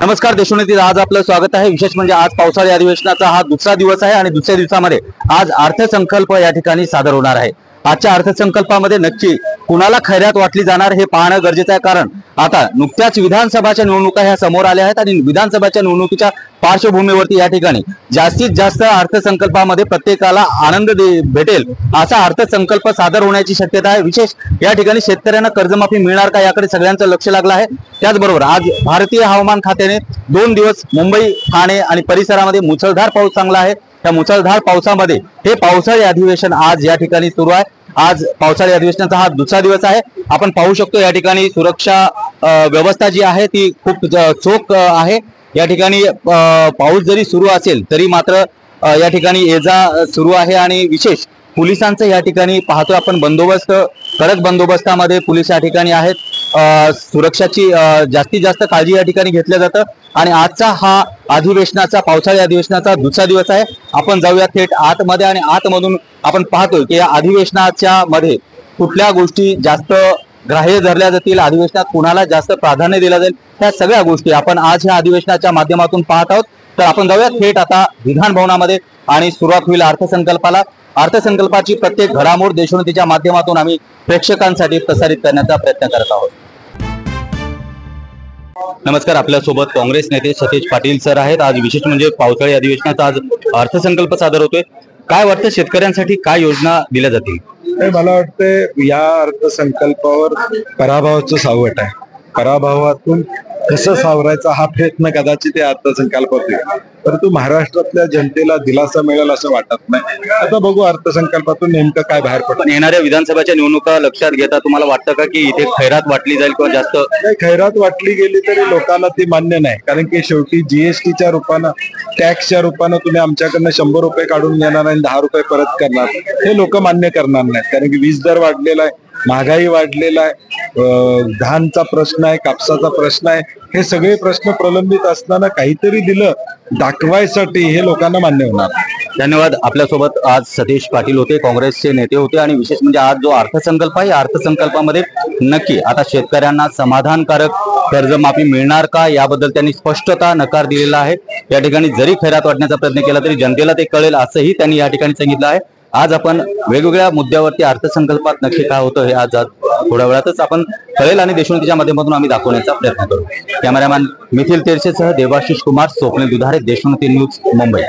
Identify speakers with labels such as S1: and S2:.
S1: नमस्कार देशोन्नती, आज आपलं स्वागत आहे। विशेष म्हणजे आज पावसाळी अधिवेशनाचा हा दुसरा दिवस आहे आणि दुसऱ्या दिवसामध्ये आज अर्थसंकल्प या ठिकाणी सादर होणार आहे। आजच्या अर्थसंकल्पामध्ये नक्की कुणाला खैरात वाटली जाणार हे पाहणं गरजेचं आहे, कारण आता नुकत्याच विधानसभाच्या निवडणुका ह्या समोर आल्या आहेत आणि विधानसभाच्या निवडणुकीच्या पार्श्वभूमीवरती या ठिकाणी जास्तीत जास्त अर्थसंकल्पामध्ये प्रत्येकाला आनंद भेटेल असा अर्थसंकल्प सादर होण्याची शक्यता आहे। विशेष या ठिकाणी शेतकऱ्यांना कर्जमाफी मिळणार का याकडे सगळ्यांचं लक्ष लागलं आहे। त्याचबरोबर आज भारतीय हवामान खात्याने 2 दिवस मुंबई, ठाणे आणि परिसरामध्ये मुसळधार पाऊस चांगला आहे। त्या मुसळधार पावसामध्ये हे पावसाळी अधिवेशन आज या ठिकाणी सुरू आहे। आज पावसाळी अधिवेशनाचा हा दुसरा दिवस आहे। आपण पाहू शकतो या ठिकाणी सुरक्षा व्यवस्था जी आहे ती खूप चोख आहे। या ठिकाणी पाऊस जरी सुरू असेल तरी मात्र या ठिकाणी ये-जा सुरू आहे आणि विशेष पोलिसांचं या ठिकाणी पाहतोय आपण बंदोबस्त, कडक बंदोबस्तामध्ये पोलीस या ठिकाणी आहेत। सुरक्षाची जास्तीत जास्त काळजी या ठिकाणी घेतल्या जातं आणि आजचा हा अधिवेशनाचा पावसाळी अधिवेशनाचा दुसरा दिवस आहे। आपण जाऊया थेट आतमध्ये आणि आतमधून आपण पाहतोय की या अधिवेशनाच्या मध्ये कुठल्या गोष्टी जास्त ग्राह्य धरल्या जातील, अधिवेशनात कुणाला जास्त प्राधान्य दिलं जाईल, त्या सगळ्या गोष्टी आपण आज ह्या अधिवेशनाच्या माध्यमातून पाहत आहोत। तर आपण जाऊया थेट आता विधान भवनामध्ये आणि सुरुवात होईल अर्थसंकल्पाला। अर्थसंकल्पाची प्रत्येक घडामोड देशोन्नतीच्या माध्यमातून आम्ही प्रेक्षकांसाठी प्रसारित करण्याचा प्रयत्न करत आहोत। नमस्कार, आपल्यासोबत काँग्रेस नेते सतेज पाटील सर आहेत। आज विशेष म्हणजे पावसाळी अधिवेशनाचा आज अर्थसंकल्प सादर होतोय। काय वाटतं, शेतकऱ्यांसाठी काय योजना दिल्या जातील?
S2: मला वाटतं या अर्थसंकल्पावर पराभवाचं सावट आहे। पराभवातून कसं सावरायचा हा प्रयत्न कदाचित या अर्थसंकल्पात होईल, परंतु महाराष्ट्रातल्या जनतेला दिलासा मिळेल असं वाटत नाही। आता बघू अर्थसंकल्पातून नेमकं काय बाहेर पडतं।
S1: पण येणाऱ्या विधानसभाच्या निवडणुका लक्षात घेता तुम्हाला वाटतं का की इथे खैरात वाटली जाईल किंवा जास्त?
S2: नाही, खैरात वाटली गेली तरी लोकांना ती मान्य नाही, कारण की शेवटी जीएसटीच्या रूपानं, टॅक्सच्या रूपानं तुम्ही आमच्याकडनं 100 रुपये काढून घेणार आणि 10 रुपये परत करणार, हे लोक मान्य करणार नाहीत। कारण की वीज दर वाढलेला आहे, महागाई वाढलेला आहे, धानचा प्रश्न आहे, कापसाचा प्रश्न आहे, हे सगळे प्रश्न प्रलंबित असताना काहीतरी दिलं दाखवायसाठी हे लोकांना मान्य होणार।
S1: धन्यवाद। आपल्यासोबत आज सतेज पाटील होते, काँग्रेसचे नेते होते आणि विशेष म्हणजे आज जो अर्थसंकल्प आहे, अर्थसंकल्पामध्ये नक्की आता शेतकऱ्यांना समाधानकारक कर्जमाफी मिळणार का याबद्दल त्यांनी स्पष्टता नकार दिलेला आहे। या ठिकाणी जरी खैरात वाटण्याचा प्रयत्न केला तरी जनतेला ते कळेल असंही त्यांनी या ठिकाणी सांगितलं आहे। आज आपण वेगवेगळ्या मुद्द्यावरती अर्थसंकल्पात नक्की काय होतं हे आज थोड्या वेळातच आपण कळेल आणि देशोन्नतीच्या माध्यमातून आम्ही दाखवण्याचा प्रयत्न करू। Cameraman methyl तेरसेसह Devashish Kumar, Swapnil दुधारे, Deshonnati news, Mumbai.